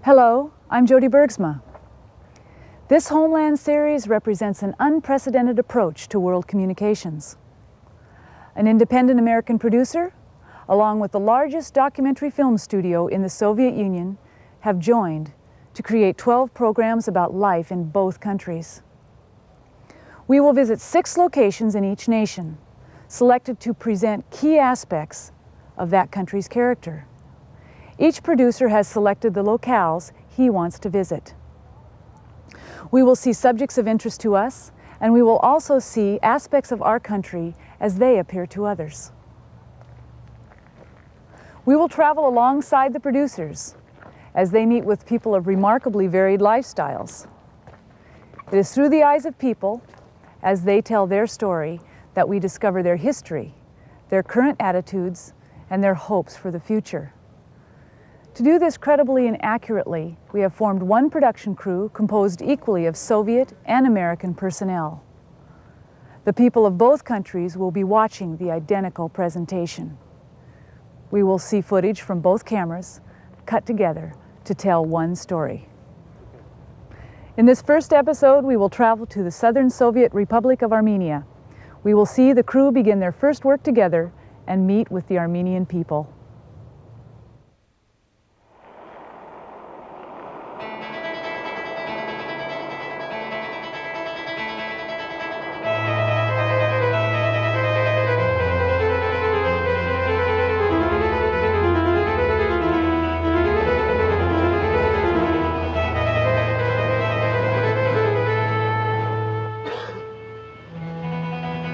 Hello, I'm Jody Bergsma. This Homeland series represents an unprecedented approach to world communications. An independent American producer, along with the largest documentary film studio in the Soviet Union, have joined to create 12 programs about life in both countries. We will visit 6 locations in each nation, selected to present key aspects of that country's character. Each producer has selected the locales he wants to visit. We will see subjects of interest to us, and we will also see aspects of our country as they appear to others. We will travel alongside the producers as they meet with people of remarkably varied lifestyles. It is through the eyes of people, as they tell their story, that we discover their history, their current attitudes, and their hopes for the future. To do this credibly and accurately, we have formed one production crew composed equally of Soviet and American personnel. The people of both countries will be watching the identical presentation. We will see footage from both cameras, cut together to tell one story. In this first episode, we will travel to the Southern Soviet Republic of Armenia. We will see the crew begin their first work together and meet with the Armenian people.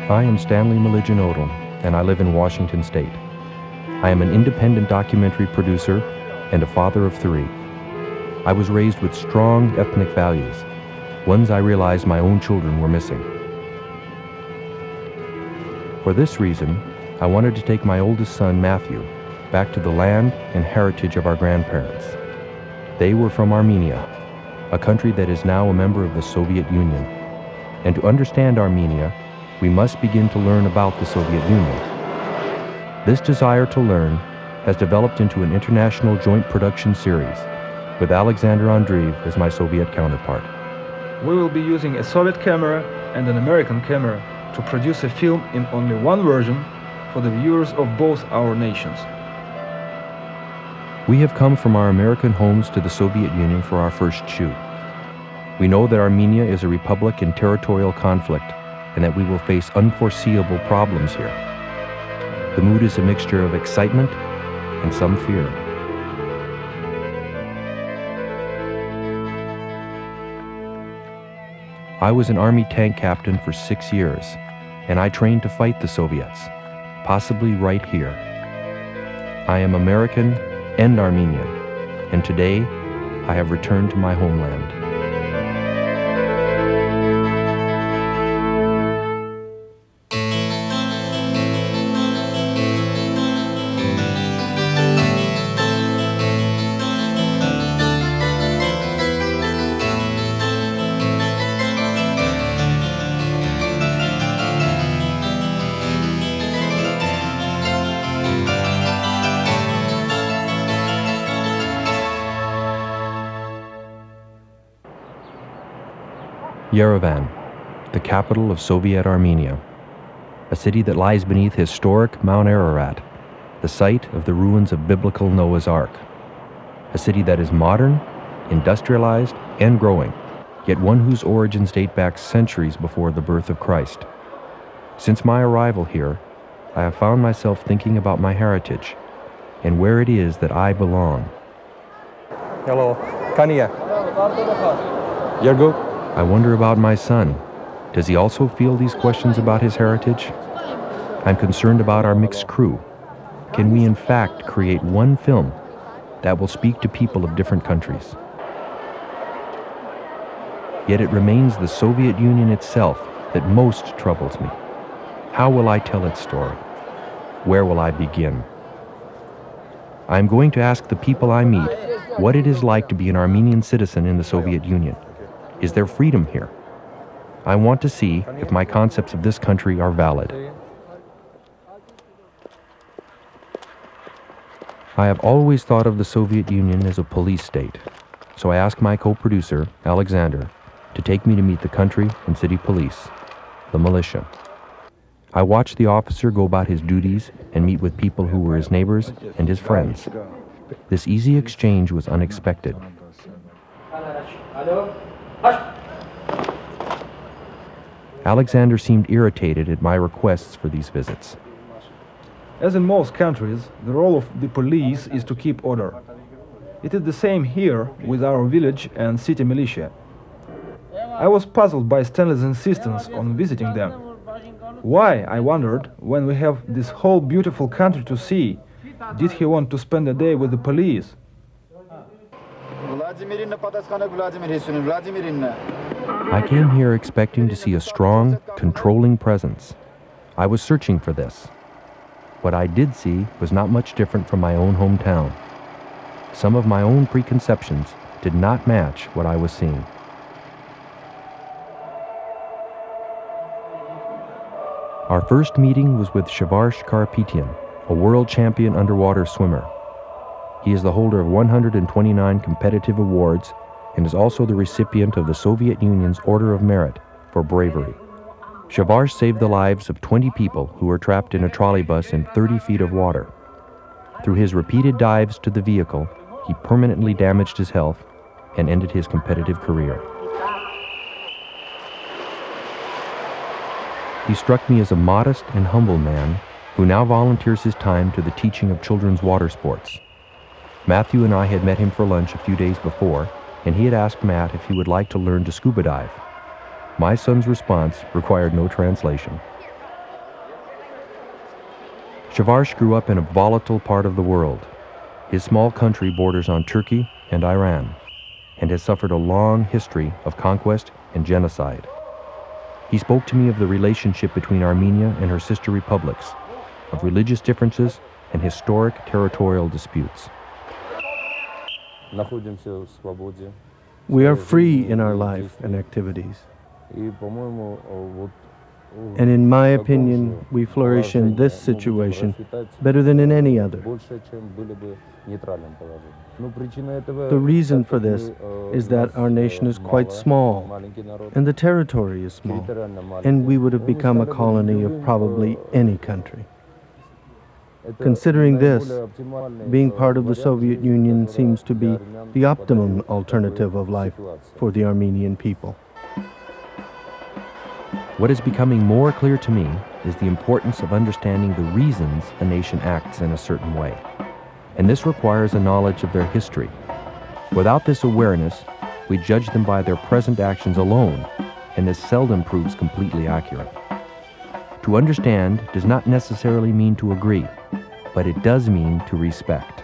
I am Stanley Maliginodal, and I live in Washington State. I am an independent documentary producer and a father of 3. I was raised with strong ethnic values, ones I realized my own children were missing. For this reason, I wanted to take my oldest son, Matthew, back to the land and heritage of our grandparents. They were from Armenia, a country that is now a member of the Soviet Union. And to understand Armenia, we must begin to learn about the Soviet Union. This desire to learn has developed into an international joint production series, with Alexander Andreev as my Soviet counterpart. We will be using a Soviet camera and an American camera to produce a film in only one version for the viewers of both our nations. We have come from our American homes to the Soviet Union for our first shoot. We know that Armenia is a republic in territorial conflict, and that we will face unforeseeable problems here. The mood is a mixture of excitement and some fear. I was an Army tank captain for 6 years, and I trained to fight the Soviets, possibly right here. I am American and Armenian, and today I have returned to my homeland. Yerevan, the capital of Soviet Armenia, a city that lies beneath historic Mount Ararat, the site of the ruins of biblical Noah's Ark. A city that is modern, industrialized, and growing, yet one whose origins date back centuries before the birth of Christ. Since my arrival here, I have found myself thinking about my heritage and where it is that I belong. Hello, Kania. Yergo. I wonder about my son. Does he also feel these questions about his heritage? I'm concerned about our mixed crew. Can we in fact create one film that will speak to people of different countries? Yet it remains the Soviet Union itself that most troubles me. How will I tell its story? Where will I begin? I'm going to ask the people I meet what it is like to be an Armenian citizen in the Soviet Union. Is there freedom here? I want to see if my concepts of this country are valid. I have always thought of the Soviet Union as a police state, So I asked my co-producer, Alexander, to take me to meet the country and city police, the militia. I watched the officer go about his duties and meet with people who were his neighbors and his friends. This easy exchange was unexpected. Alexander seemed irritated at my requests for these visits. As in most countries, the role of the police is to keep order. It is the same here with our village and city militia. I was puzzled by Stanley's insistence on visiting them. Why, I wondered, when we have this whole beautiful country to see, did he want to spend a day with the police? I came here expecting to see a strong, controlling presence. I was searching for this. What I did see was not much different from my own hometown. Some of my own preconceptions did not match what I was seeing. Our first meeting was with Shavash Karapetyan, a world champion underwater swimmer. He is the holder of 129 competitive awards and is also the recipient of the Soviet Union's Order of Merit for bravery. Shavash saved the lives of 20 people who were trapped in a trolley bus in 30 feet of water. Through his repeated dives to the vehicle, he permanently damaged his health and ended his competitive career. He struck me as a modest and humble man who now volunteers his time to the teaching of children's water sports. Matthew and I had met him for lunch a few days before, and he had asked Matt if he would like to learn to scuba dive. My son's response required no translation. Shavash grew up in a volatile part of the world. His small country borders on Turkey and Iran, and has suffered a long history of conquest and genocide. He spoke to me of the relationship between Armenia and her sister republics, of religious differences and historic territorial disputes. We are free in our life and activities. And in my opinion, we flourish in this situation better than in any other. The reason for this is that our nation is quite small, and the territory is small, and we would have become a colony of probably any country. Considering this, being part of the Soviet Union seems to be the optimum alternative of life for the Armenian people. What is becoming more clear to me is the importance of understanding the reasons a nation acts in a certain way. And this requires a knowledge of their history. Without this awareness, we judge them by their present actions alone, and this seldom proves completely accurate. To understand does not necessarily mean to agree, but it does mean to respect.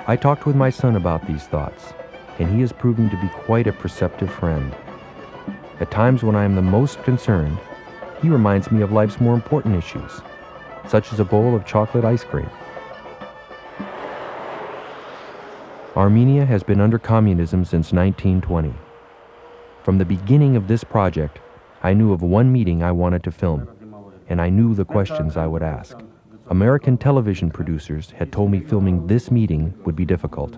I talked with my son about these thoughts, and he is proving to be quite a perceptive friend. At times when I am the most concerned, he reminds me of life's more important issues, such as a bowl of chocolate ice cream. Armenia has been under communism since 1920. From the beginning of this project, I knew of one meeting I wanted to film, and I knew the questions I would ask. American television producers had told me filming this meeting would be difficult.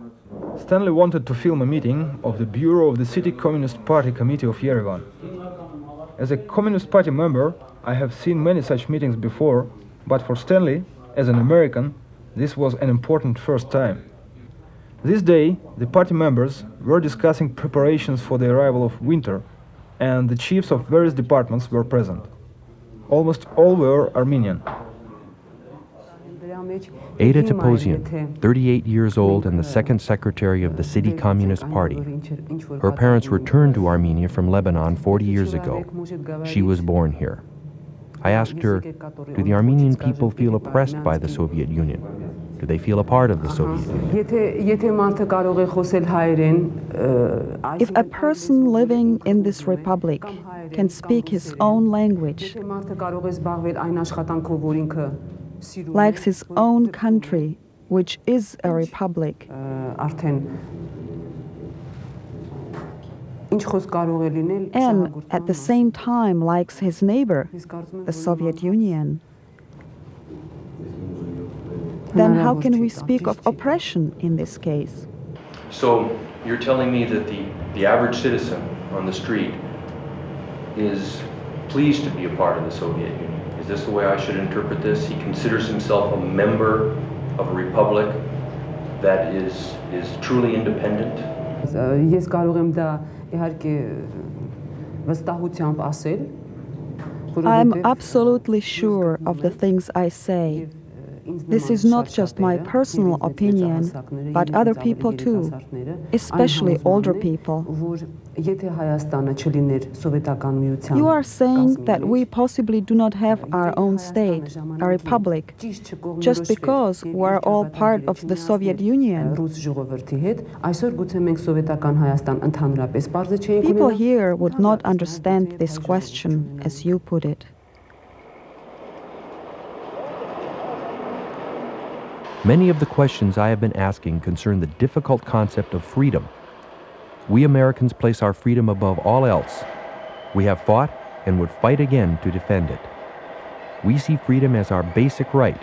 Stanley wanted to film a meeting of the Bureau of the City Communist Party Committee of Yerevan. As a Communist Party member, I have seen many such meetings before, but for Stanley, as an American, this was an important first time. This day, the party members were discussing preparations for the arrival of winter, and the chiefs of various departments were present. Almost all were Armenian. Ada Toposian, 38 years old and the second secretary of the City Communist Party. Her parents returned to Armenia from Lebanon 40 years ago. She was born here. I asked her, do the Armenian people feel oppressed by the Soviet Union? Do they feel a part of the Soviet Union? If a person living in this republic can speak his own language, likes his own country, which is a republic, and at the same time likes his neighbor, the Soviet Union, then how can we speak of oppression in this case? So you're telling me that the average citizen on the street is pleased to be a part of the Soviet Union. Is this the way I should interpret this? He considers himself a member of a republic that is truly independent? Ես կարող եմ դա իհարկե վստահությամբ ասել, I'm absolutely sure of the things I say. This is not just my personal opinion, but other people too, especially older people. You are saying that we possibly do not have our own state, a republic, just because we're all part of the Soviet Union. People here would not understand this question as you put it. Many of the questions I have been asking concern the difficult concept of freedom. We Americans place our freedom above all else. We have fought and would fight again to defend it. We see freedom as our basic right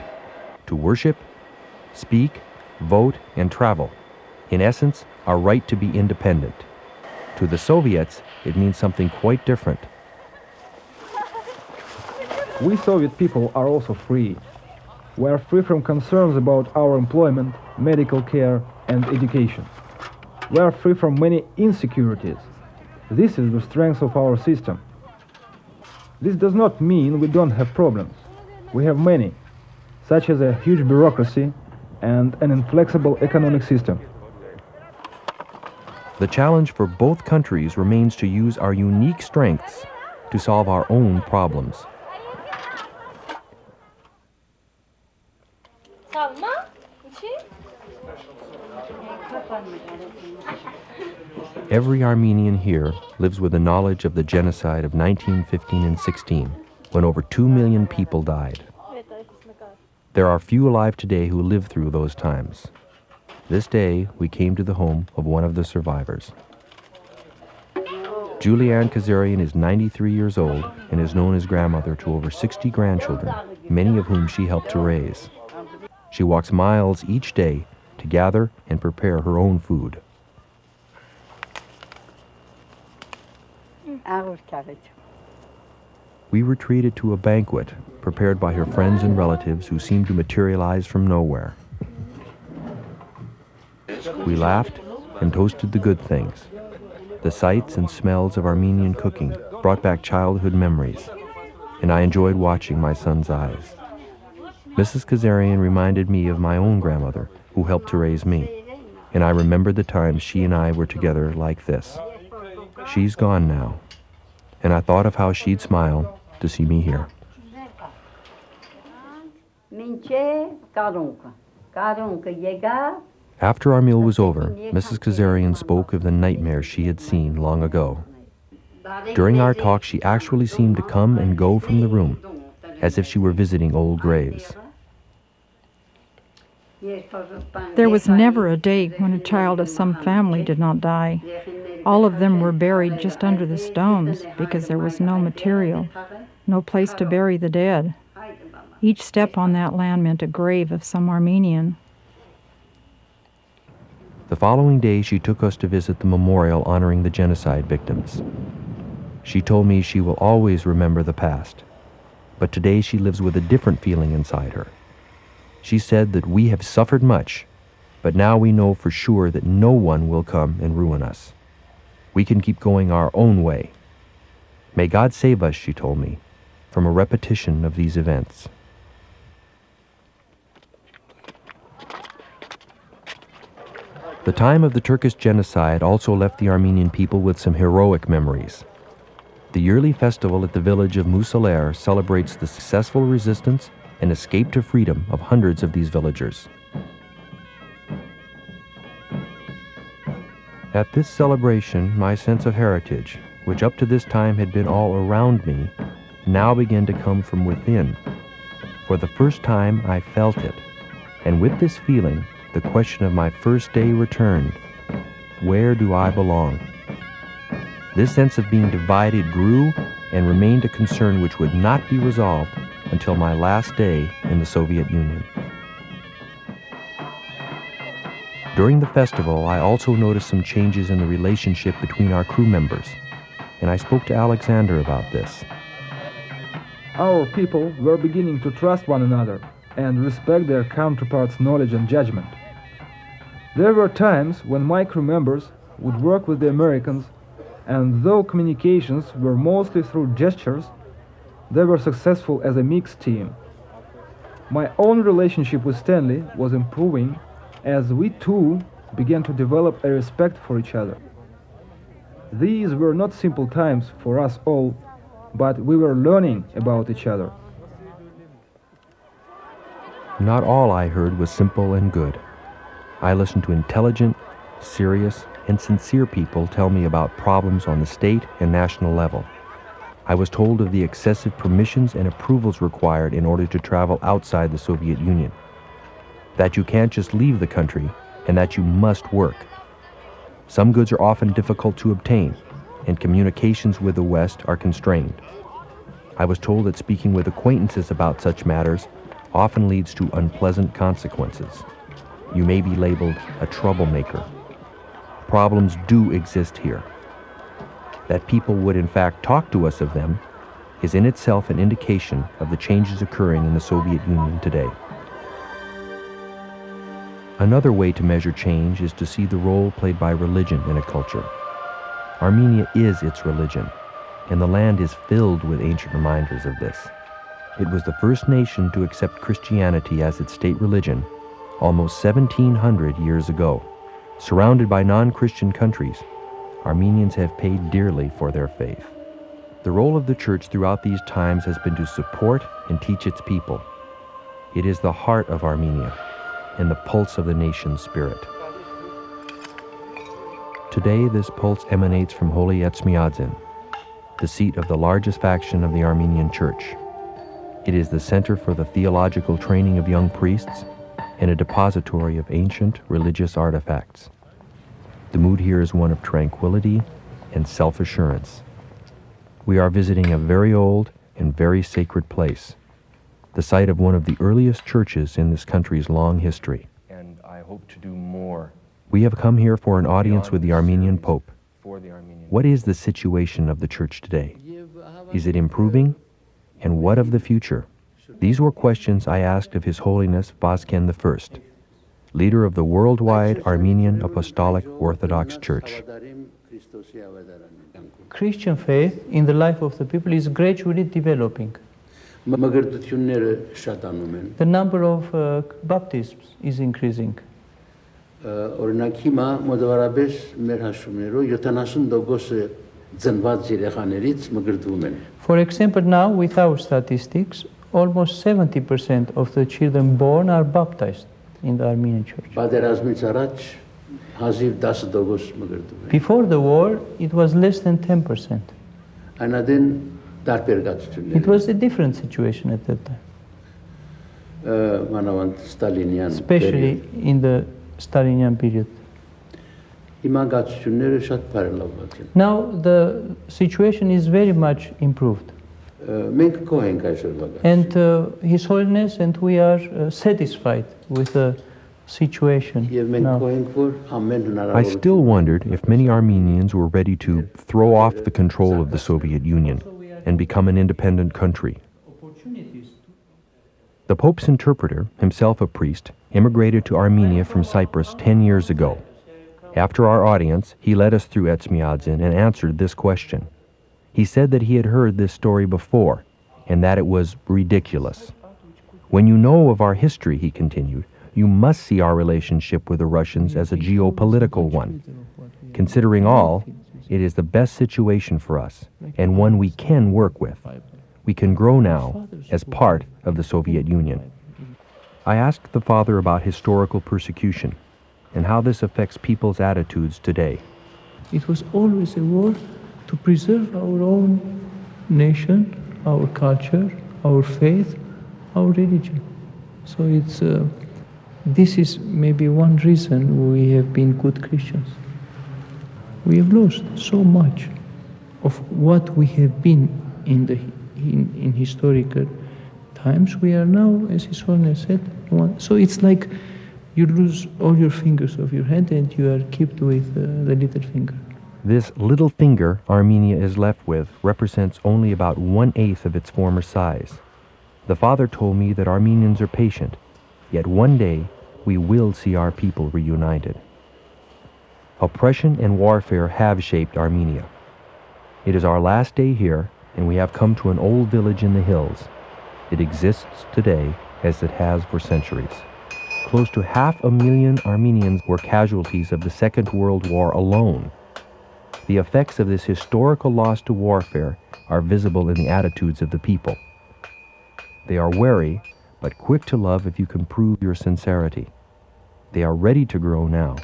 to worship, speak, vote, and travel. In essence, our right to be independent. To the Soviets, it means something quite different. We Soviet people are also free. We are free from concerns about our employment, medical care, and education. We are free from many insecurities. This is the strength of our system. This does not mean we don't have problems. We have many, such as a huge bureaucracy and an inflexible economic system. The challenge for both countries remains to use our unique strengths to solve our own problems. Every Armenian here lives with the knowledge of the genocide of 1915 and 16, when over 2 million people died. There are few alive today who lived through those times. This day, we came to the home of one of the survivors. Julianne Kazarian is 93 years old and is known as grandmother to over 60 grandchildren, many of whom she helped to raise. She walks miles each day to gather and prepare her own food. We were treated to a banquet prepared by her friends and relatives who seemed to materialize from nowhere. We laughed and toasted the good things. The sights and smells of Armenian cooking brought back childhood memories, and I enjoyed watching my son's eyes. Mrs. Kazarian reminded me of my own grandmother, who helped to raise me, and I remembered the times she and I were together like this. She's gone now, and I thought of how she'd smile to see me here. After our meal was over, Mrs. Kazarian spoke of the nightmare she had seen long ago. During our talk, she actually seemed to come and go from the room, as if she were visiting old graves. There was never a day when a child of some family did not die. All of them were buried just under the stones because there was no material, no place to bury the dead. Each step on that land meant a grave of some Armenian. The following day, she took us to visit the memorial honoring the genocide victims. She told me she will always remember the past, but today she lives with a different feeling inside her. She said that we have suffered much, but now we know for sure that no one will come and ruin us. We can keep going our own way. May God save us, she told me, from a repetition of these events. The time of the Turkish genocide also left the Armenian people with some heroic memories. The yearly festival at the village of ussr celebrates the successful resistance and escape to freedom of hundreds of these villagers. At this celebration, my sense of heritage, which up to this time had been all around me, now began to come from within. For the first time, I felt it, and with this feeling, the question of my first day returned. Where do I belong? This sense of being divided grew and remained a concern which would not be resolved until my last day in the Soviet Union. During the festival, I also noticed some changes in the relationship between our crew members, and I spoke to Alexander about this. Our people were beginning to trust one another and respect their counterparts' knowledge and judgment. There were times when my crew members would work with the Americans, and though communications were mostly through gestures, they were successful as a mixed team. My own relationship with Stanley was improving as we too began to develop a respect for each other. These were not simple times for us all, but we were learning about each other. Not all I heard was simple and good. I listened to intelligent, serious, and sincere people tell me about problems on the state and national level. I was told of the excessive permissions and approvals required in order to travel outside the Soviet Union, that you can't just leave the country, and that you must work. Some goods are often difficult to obtain, and communications with the West are constrained. I was told that speaking with acquaintances about such matters often leads to unpleasant consequences. You may be labeled a troublemaker. Problems do exist here. That people would in fact talk to us of them is in itself an indication of the changes occurring in the Soviet Union today. Another way to measure change is to see the role played by religion in a culture. Armenia is its religion, and the land is filled with ancient reminders of this. It was the first nation to accept Christianity as its state religion almost 1,700 years ago. Surrounded by non-Christian countries, Armenians have paid dearly for their faith. The role of the church throughout these times has been to support and teach its people. It is the heart of Armenia and the pulse of the nation's spirit. Today, this pulse emanates from Holy Etchmiadzin, the seat of the largest faction of the Armenian Church. It is the center for the theological training of young priests and a depository of ancient religious artifacts. The mood here is one of tranquility and self-assurance. We are visiting a very old and very sacred place, the site of one of the earliest churches in this country's long history. And I hope to do more. We have come here for an audience with the Armenian Pope. What is the situation of the church today? Is it improving? And what of the future? These were questions I asked of His Holiness Vazken I, leader of the worldwide Armenian Apostolic Orthodox Church. Christian faith in the life of the people is gradually developing. The number of baptisms is increasing. For example, now with our statistics, almost 70% of the children born are baptized in the Armenian Church. Before the war, it was less than 10%. It was a different situation at that time, especially in the Stalinian period. Now the situation is very much improved. And His Holiness and we are satisfied with the situation now. I still wondered if many Armenians were ready to throw off the control of the Soviet Union and become an independent country. The Pope's interpreter, himself a priest, immigrated to Armenia from Cyprus 10 years ago. After our audience, he led us through Etchmiadzin and answered this question. He said that he had heard this story before, and that it was ridiculous. When you know of our history, he continued, you must see our relationship with the Russians as a geopolitical one. Considering all, it is the best situation for us, and one we can work with. We can grow now as part of the Soviet Union. I asked the father about historical persecution and how this affects people's attitudes today. It was always a war to preserve our own nation, our culture, our faith, our religion. So this is maybe one reason we have been good Christians. We have lost so much of what we have been in historical times. We are now, as His Holiness said, one. So it's like you lose all your fingers of your hand and you are kept with the little finger. This little finger Armenia is left with represents only about 1/8 of its former size. The father told me that Armenians are patient, yet one day we will see our people reunited. Oppression and warfare have shaped Armenia. It is our last day here, and we have come to an old village in the hills. It exists today as it has for centuries. Close to 500,000 Armenians were casualties of the Second World War alone. The effects of this historical loss to warfare are visible in the attitudes of the people. They are wary, but quick to love if you can prove your sincerity. They are ready to grow now,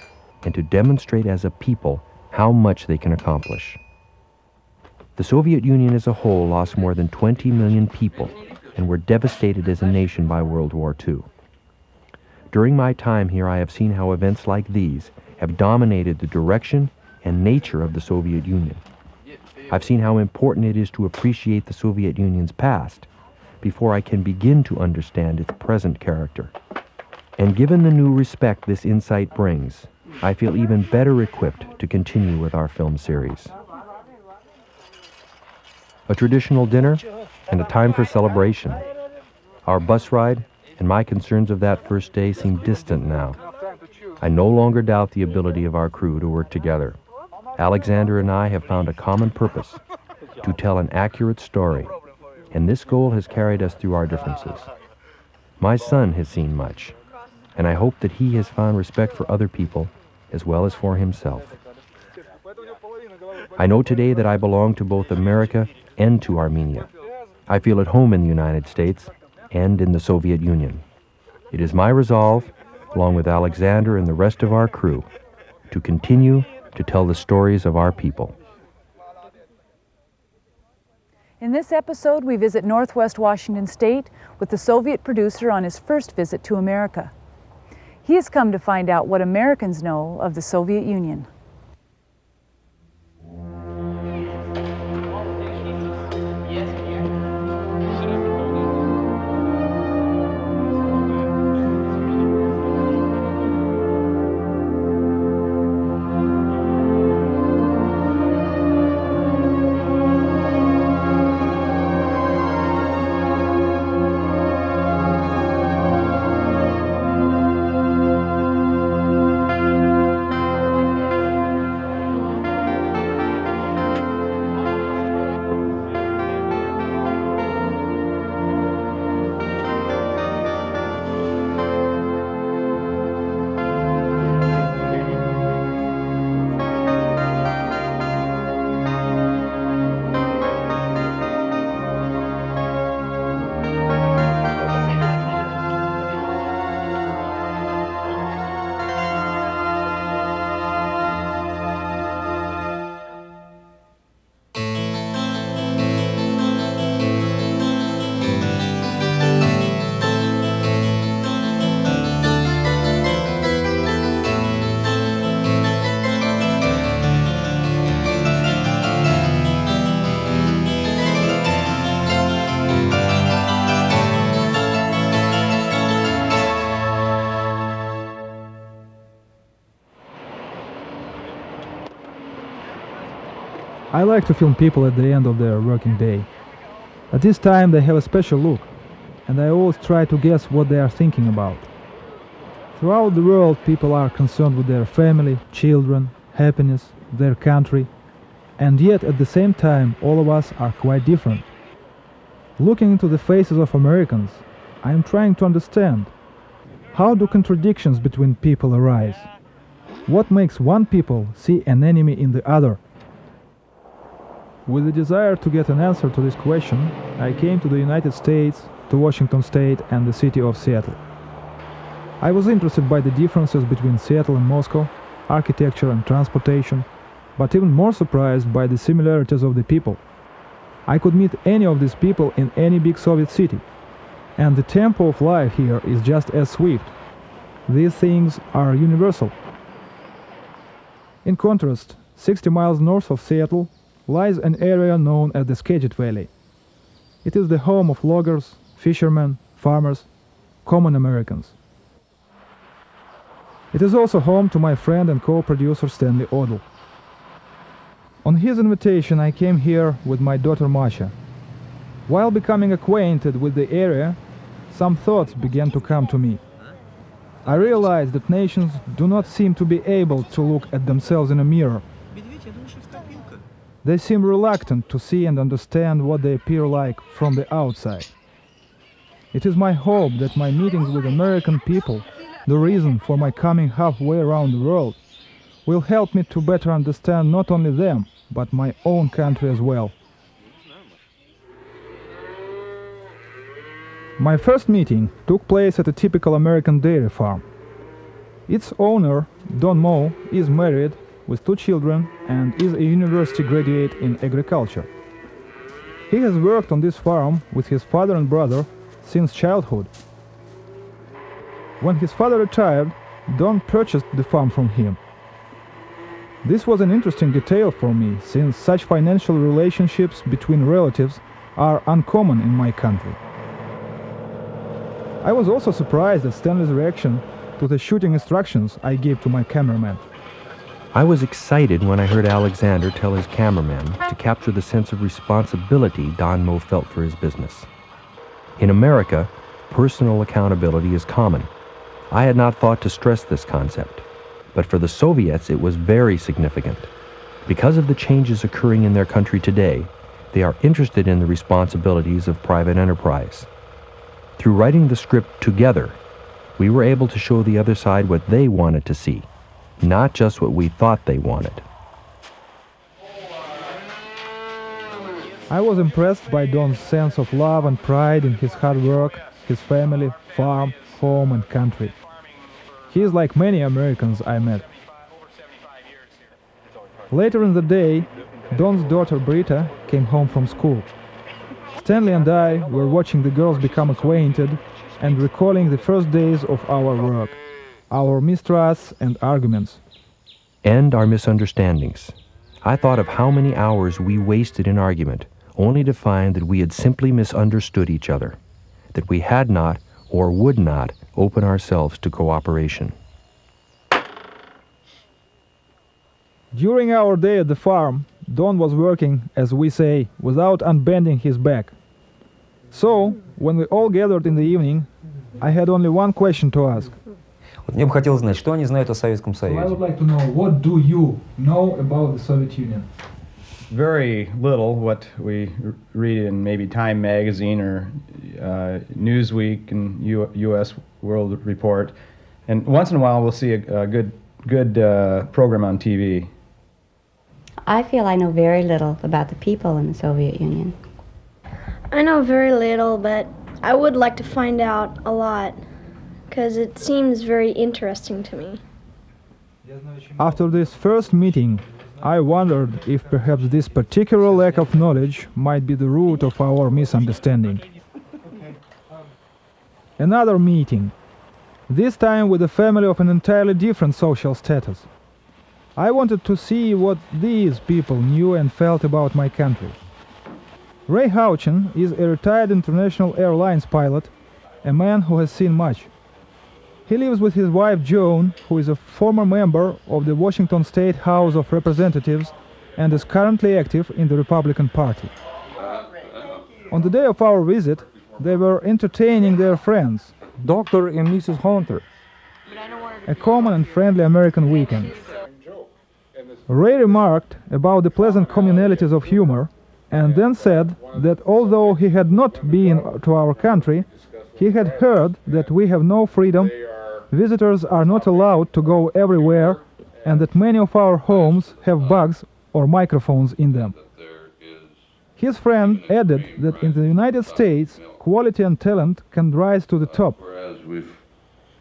and to demonstrate as a people how much they can accomplish. The Soviet Union as a whole lost more than 20 million people and were devastated as a nation by World War II. During my time here, I have seen how events like these have dominated the direction and nature of the Soviet Union. I've seen how important it is to appreciate the Soviet Union's past before I can begin to understand its present character. And given the new respect this insight brings, I feel even better equipped to continue with our film series. A traditional dinner and a time for celebration. Our bus ride and my concerns of that first day seem distant now. I no longer doubt the ability of our crew to work together. Alexander and I have found a common purpose, to tell an accurate story, and this goal has carried us through our differences. My son has seen much, and I hope that he has found respect for other people as well as for himself. I know today that I belong to both America and to Armenia. I feel at home in the United States and in the Soviet Union. It is my resolve, along with Alexander and the rest of our crew, to continue to tell the stories of our people. In this episode, we visit Northwest Washington State with the Soviet producer on his first visit to America. He has come to find out what Americans know of the Soviet Union. I like to film people at the end of their working day. At this time they have a special look, and I always try to guess what they are thinking about. Throughout the world, people are concerned with their family, children, happiness, their country, and yet at the same time all of us are quite different. Looking into the faces of Americans, I am trying to understand, how do contradictions between people arise? What makes one people see an enemy in the other? With the desire to get an answer to this question, I came to the United States, to Washington State and the city of Seattle. I was interested by the differences between Seattle and Moscow, architecture and transportation, but even more surprised by the similarities of the people. I could meet any of these people in any big Soviet city, and the tempo of life here is just as swift. These things are universal. In contrast, 60 miles north of Seattle lies an area known as the Skagit Valley. It is the home of loggers, fishermen, farmers, common Americans. It is also home to my friend and co-producer Stanley Odell. On his invitation, I came here with my daughter Masha. While becoming acquainted with the area, some thoughts began to come to me. I realized that nations do not seem to be able to look at themselves in a mirror. They seem reluctant to see and understand what they appear like from the outside. It is my hope that my meetings with American people, the reason for my coming halfway around the world, will help me to better understand not only them, but my own country as well. My first meeting took place at a typical American dairy farm. Its owner, Don Moe, is married with 2 children and is a university graduate in agriculture. He has worked on this farm with his father and brother since childhood. When his father retired, Don purchased the farm from him. This was an interesting detail for me, since such financial relationships between relatives are uncommon in my country. I was also surprised at Stanley's reaction to the shooting instructions I gave to my cameraman. I was excited when I heard Alexander tell his cameraman to capture the sense of responsibility Don Moe felt for his business. In America, personal accountability is common. I had not thought to stress this concept, but for the Soviets it was very significant. Because of the changes occurring in their country today, they are interested in the responsibilities of private enterprise. Through writing the script together, we were able to show the other side what they wanted to see, not just what we thought they wanted. I was impressed by Don's sense of love and pride in his hard work, his family, farm, home and country. He is like many Americans I met. Later in the day, Don's daughter Britta came home from school. Stanley and I were watching the girls become acquainted and recalling the first days of our work, our mistrusts and arguments. And our misunderstandings. I thought of how many hours we wasted in argument, only to find that we had simply misunderstood each other, that we had not or would not open ourselves to cooperation. During our day at the farm, Don was working, as we say, without unbending his back. So, when we all gathered in the evening, I had only one question to ask. Мне бы хотелось знать, что они знают о Советском So I Союзе. would like to know, what do you know about the Soviet Union? Very little. What we read in maybe Time magazine or Newsweek and U.S. World Report, and once in a while we'll see a good program on TV. I feel I know very little about the people in the Soviet Union. I know very little, but I would like to find out a lot, because it seems very interesting to me. After this first meeting, I wondered if perhaps this particular lack of knowledge might be the root of our misunderstanding. Another meeting, this time with a family of an entirely different social status. I wanted to see what these people knew and felt about my country. Ray Houchin is a retired international airlines pilot, a man who has seen much. He lives with his wife Joan, who is a former member of the Washington State House of Representatives and is currently active in the Republican Party. On the day of our visit, they were entertaining their friends, Dr. and Mrs. Hunter, a common and friendly American weekend. Ray remarked about the pleasant communalities of humor and then said that although he had not been to our country, he had heard that we have no freedom, visitors are not allowed to go everywhere, and that many of our homes have bugs or microphones in them. His friend added that in the United States, quality and talent can rise to the top. Whereas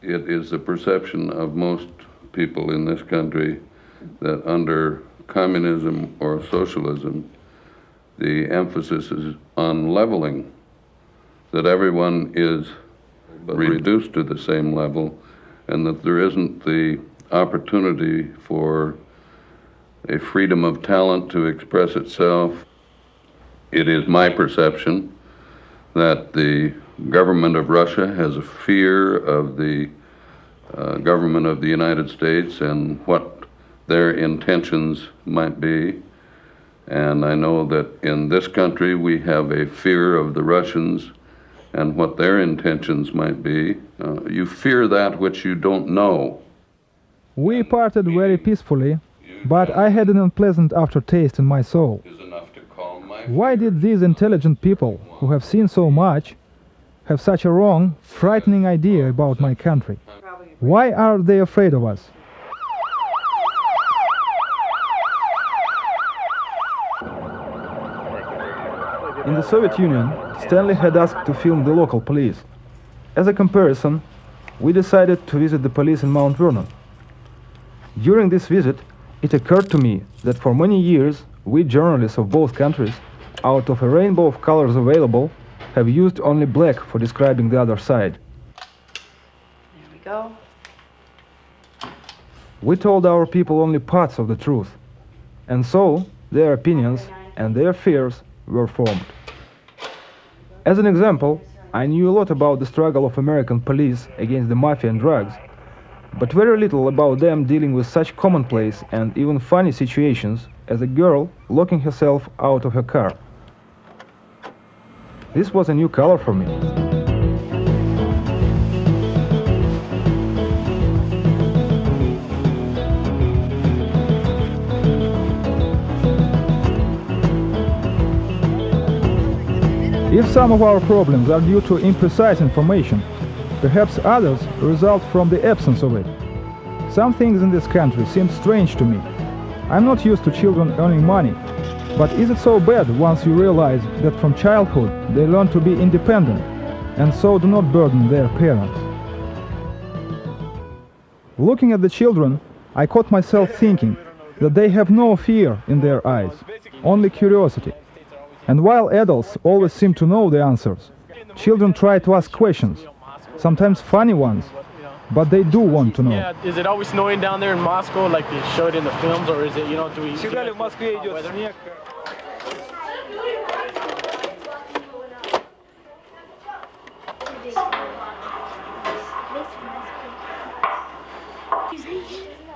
it is the perception of most people in this country that under communism or socialism, the emphasis is on leveling, that everyone is reduced to the same level, and that there isn't the opportunity for a freedom of talent to express itself. It is my perception that the government of Russia has a fear of the government of the United States and what their intentions might be. And I know that in this country we have a fear of the Russians and what their intentions might be. You fear that which you don't know. We parted very peacefully, but I had an unpleasant aftertaste in my soul. Why did these intelligent people, who have seen so much, have such a wrong, frightening idea about my country? Why are they afraid of us? In the Soviet Union, Stanley had asked to film the local police. As a comparison, we decided to visit the police in Mount Vernon. During this visit, it occurred to me that for many years, we journalists of both countries, out of a rainbow of colors available, have used only black for describing the other side. There we go. We told our people only parts of the truth, and so their opinions and their fears were formed. As an example, I knew a lot about the struggle of American police against the mafia and drugs, but very little about them dealing with such commonplace and even funny situations as a girl locking herself out of her car. This was a new color for me. If some of our problems are due to imprecise information, perhaps others result from the absence of it. Some things in this country seem strange to me. I'm not used to children earning money, but is it so bad once you realize that from childhood they learn to be independent and so do not burden their parents? Looking at the children, I caught myself thinking that they have no fear in their eyes, only curiosity. And while adults always seem to know the answers, children try to ask questions, sometimes funny ones, but they do want to know. Yeah, is it always snowing down there in Moscow like they showed in the films, or is it, do we...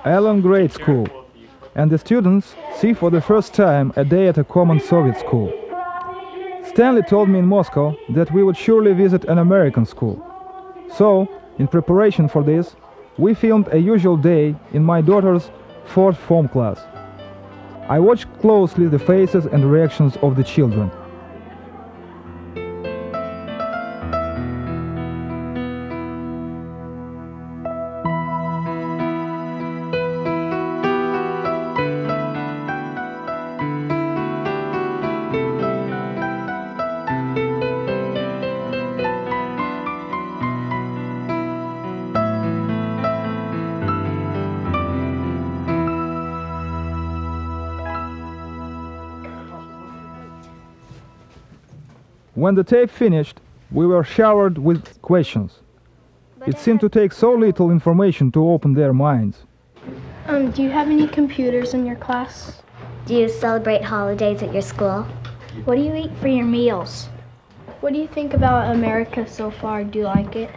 Allen Grade School, and the students see for the first time a day at a common Soviet school. Stanley told me in Moscow that we would surely visit an American school. So, in preparation for this, we filmed a usual day in my daughter's 4th form class. I watched closely the faces and reactions of the children. When the tape finished, we were showered with questions. It seemed to take so little information to open their minds. Do you have any computers in your class? Do you celebrate holidays at your school? What do you eat for your meals? What do you think about America so far? Do you like it?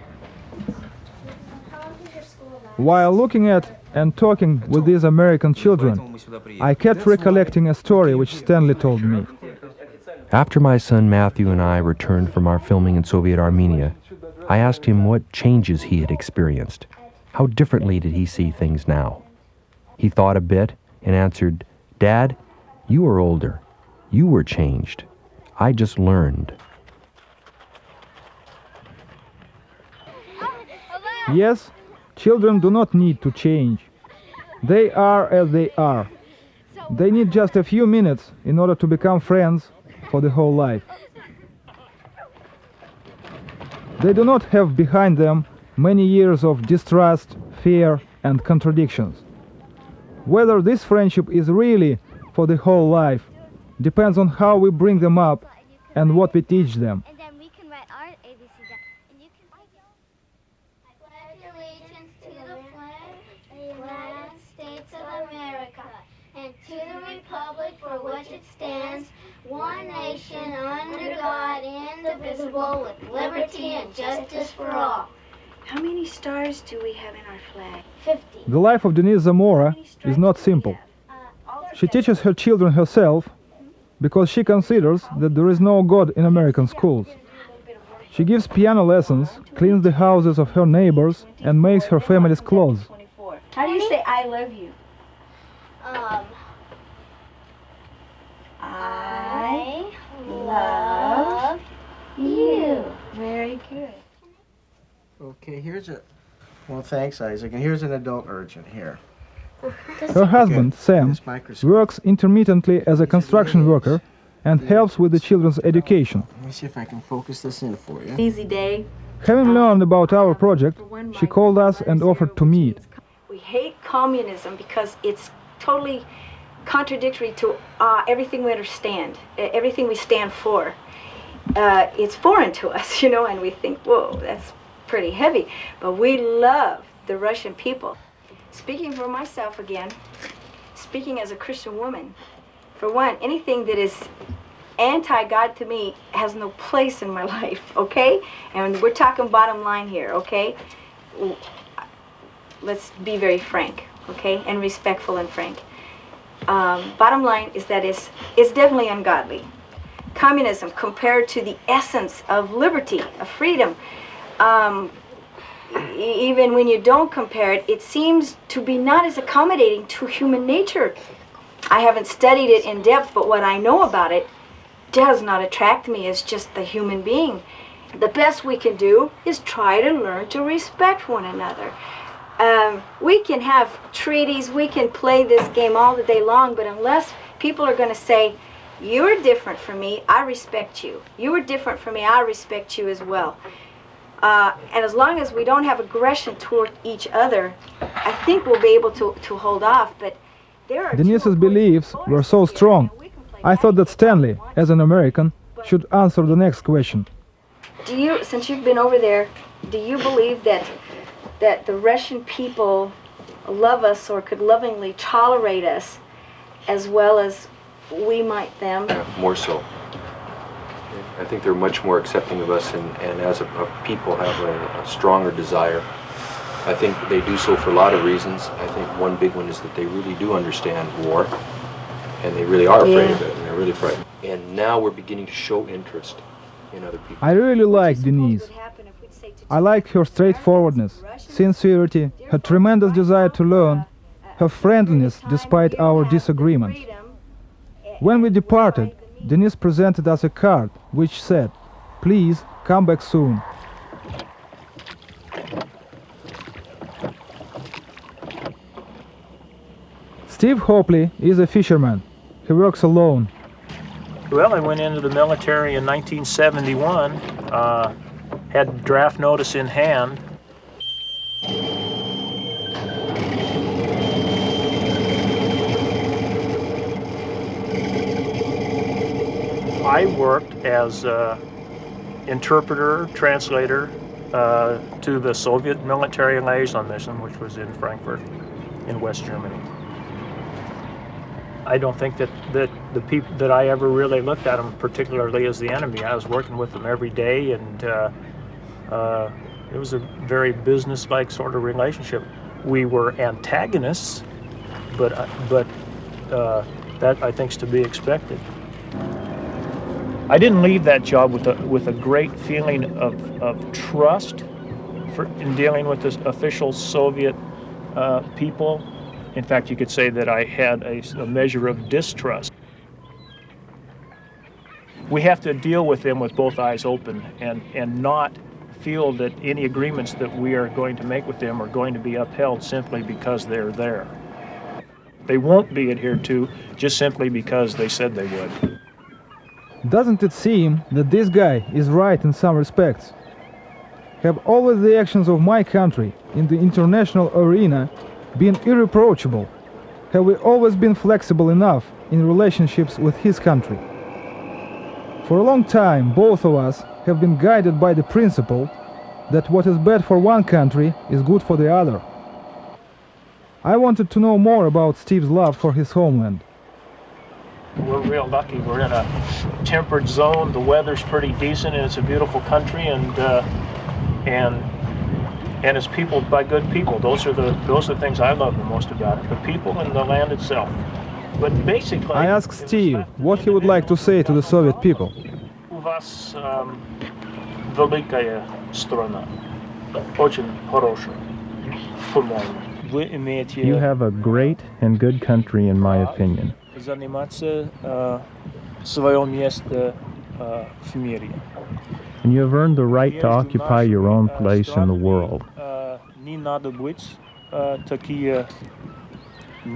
While looking at and talking with these American children, I kept recollecting a story which Stanley told me. After my son Matthew and I returned from our filming in Soviet Armenia, I asked him what changes he had experienced. How differently did he see things now? He thought a bit and answered, "Dad, you are older. You were changed. I just learned." Yes, children do not need to change. They are as they are. They need just a few minutes in order to become friends for the whole life. They do not have behind them many years of distrust, fear, and contradictions. Whether this friendship is really for the whole life depends on how we bring them up and what we teach them. And then we can write our ABC down. And you can write it. I pledge allegiance to the flag of the United States of America and to the republic for which it stands, one nation under God, indivisible, with liberty and justice for all. How many stars do we have in our flag? 50. The life of Denise Zamora is not simple. She teaches her children herself because she considers that there is no God in American schools. She gives piano lessons, cleans the houses of her neighbors, and makes her family's clothes. How do you say I love you? I love you. Very good. Okay, well, thanks, Isaac. And here's an adult urchin here. Her husband, Sam, works intermittently as a construction worker and helps with the children's education. Let me see if I can focus this in for you. Easy day. Having learned about our project, she called us and offered to meet. We hate communism because it's totally contradictory to everything we understand, everything we stand for. It's foreign to us, you know, and we think, whoa, that's pretty heavy. But we love the Russian people. Speaking for myself again, speaking as a Christian woman, for one, anything that is anti-God to me has no place in my life, okay? And we're talking bottom line here, okay? Let's be very frank, okay? And respectful and frank. Bottom line is that it's definitely ungodly. Communism, compared to the essence of liberty, of freedom, even when you don't compare it, it seems to be not as accommodating to human nature. I haven't studied it in depth, but what I know about it does not attract me as just the human being. The best we can do is try to learn to respect one another. We can have treaties, we can play this game all the day long, but unless people are going to say, you're different from me, I respect you. You are different from me, I respect you as well. And as long as we don't have aggression toward each other, I think we'll be able to hold off. But there are Denise's beliefs were so strong. I thought that Stanley, as an American, should answer the next question. Do you, since you've been over there, do you believe that the Russian people love us or could lovingly tolerate us as well as we might them? Yeah, more so. I think they're much more accepting of us and as a people have a stronger desire. I think they do so for a lot of reasons. I think one big one is that they really do understand war and they really are afraid of it and they're really frightened. And now we're beginning to show interest in other people. I really like Denise. I like her straightforwardness, sincerity, her tremendous desire to learn, her friendliness despite our disagreements. When we departed, Denise presented us a card which said, "Please come back soon." Steve Hopley is a fisherman. He works alone. Well, I went into the military in 1971, had draft notice in hand. I worked as interpreter, translator to the Soviet military liaison mission, which was in Frankfurt, in West Germany. I don't think that the people that I ever really looked at them particularly as the enemy. I was working with them every day, and it was a very business-like sort of relationship. We were antagonists, but that I think is to be expected. I didn't leave that job with a great feeling of trust in dealing with the official Soviet people. In fact, you could say that I had a measure of distrust. We have to deal with them with both eyes open and not feel that any agreements that we are going to make with them are going to be upheld simply because they're there. They won't be adhered to just simply because they said they would. Doesn't it seem that this guy is right in some respects? Have always the actions of my country in the international arena been irreproachable? Have we always been flexible enough in relationships with his country? For a long time, both of us have been guided by the principle that what is bad for one country is good for the other. I wanted to know more about Steve's love for his homeland. We're real lucky. We're in a temperate zone. The weather's pretty decent, and it's a beautiful country. And and it's peopled by good people. Those are the things I love the most about it, the people and the land itself. But basically, I asked Steve what he would like to say to the Soviet people. У вас великая страна, очень хорошая, по-моему. Вы имеете You have a great and good country, in my opinion. заниматься свое место в мире. And you have earned the right to occupy your own place in the world. Не надо быть такие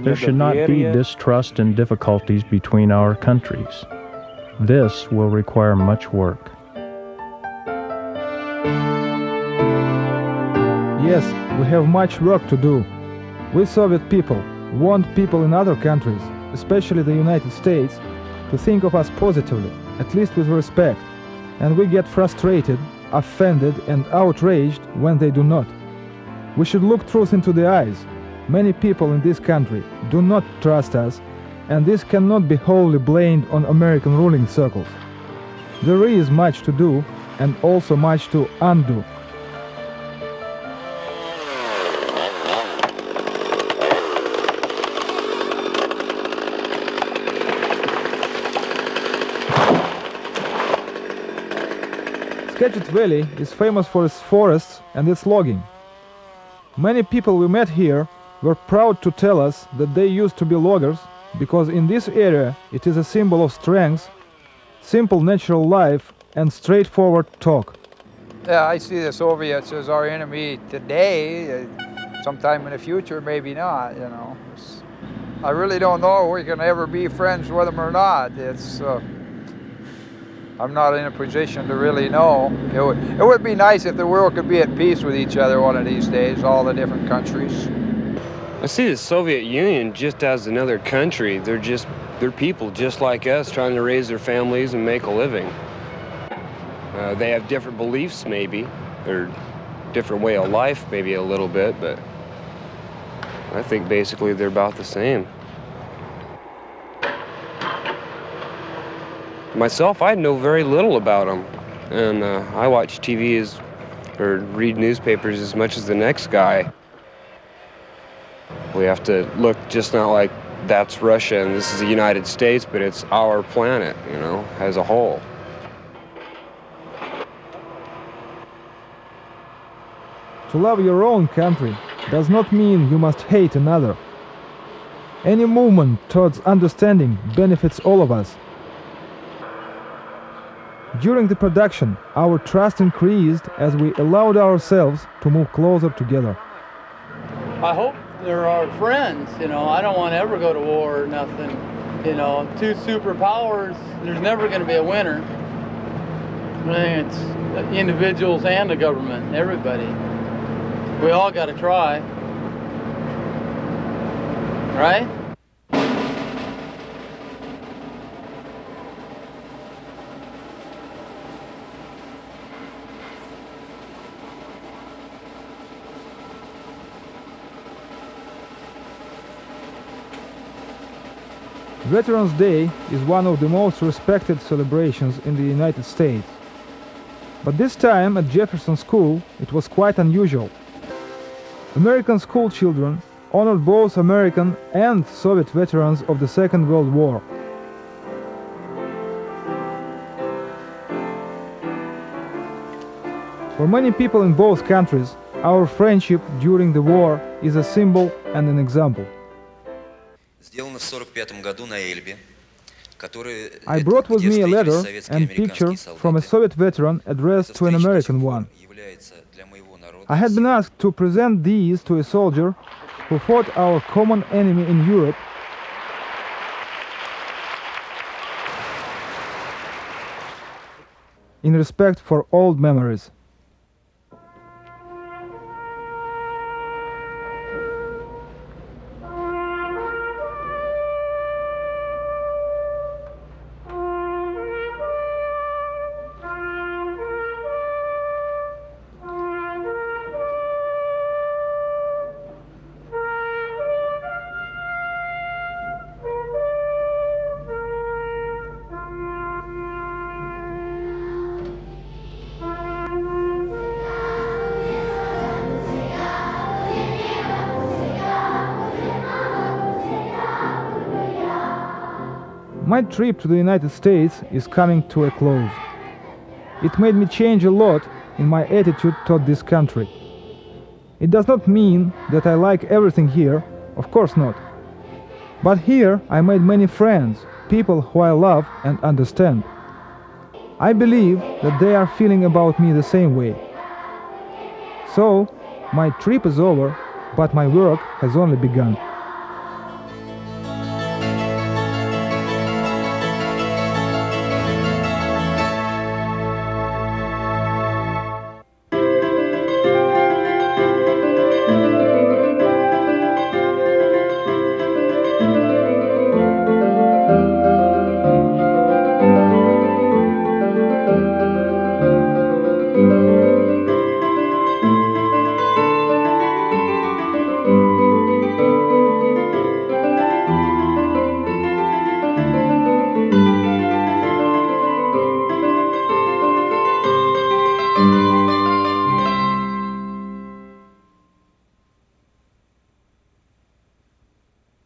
There should not be distrust and difficulties between our countries. This will require much work. Yes, we have much work to do. We Soviet people want people in other countries, especially the United States, to think of us positively, at least with respect, and we get frustrated, offended, and outraged when they do not. We should look truth into the eyes. Many people in this country do not trust us, and this cannot be wholly blamed on American ruling circles. There is much to do, and also much to undo. Skagit Valley is famous for its forests and its logging. Many people we met here were proud to tell us that they used to be loggers because in this area it is a symbol of strength, simple natural life, and straightforward talk. Yeah, I see the Soviets as our enemy today. Sometime in the future, maybe not, you know. I really don't know if we can ever be friends with them or not. I'm not in a position to really know. It would be nice if the world could be at peace with each other one of these days, all the different countries. I see the Soviet Union just as another country. They're people just like us trying to raise their families and make a living. They have different beliefs maybe, or different way of life maybe a little bit, but I think basically they're about the same. Myself, I know very little about them, and I watch TV or read newspapers as much as the next guy. We have to look just not like that's Russia and this is the United States, but it's our planet, you know, as a whole. To love your own country does not mean you must hate another. Any movement towards understanding benefits all of us. During the production, our trust increased as we allowed ourselves to move closer together. I hope they're our friends, you know. I don't want to ever go to war or nothing. You know, two superpowers, there's never going to be a winner. I think it's individuals and the government, everybody. We all got to try. Right? Veterans Day is one of the most respected celebrations in the United States. But this time at Jefferson School, it was quite unusual. American school children honored both American and Soviet veterans of the Second World War. For many people in both countries, our friendship during the war is a symbol and an example. I brought with me a letter and picture from a Soviet veteran addressed to an American one. I had been asked to present these to a soldier who fought our common enemy in Europe in respect for old memories. My trip to the United States is coming to a close. It made me change a lot in my attitude toward this country. It does not mean that I like everything here, of course not. But here I made many friends, people who I love and understand. I believe that they are feeling about me the same way. So, my trip is over, but my work has only begun.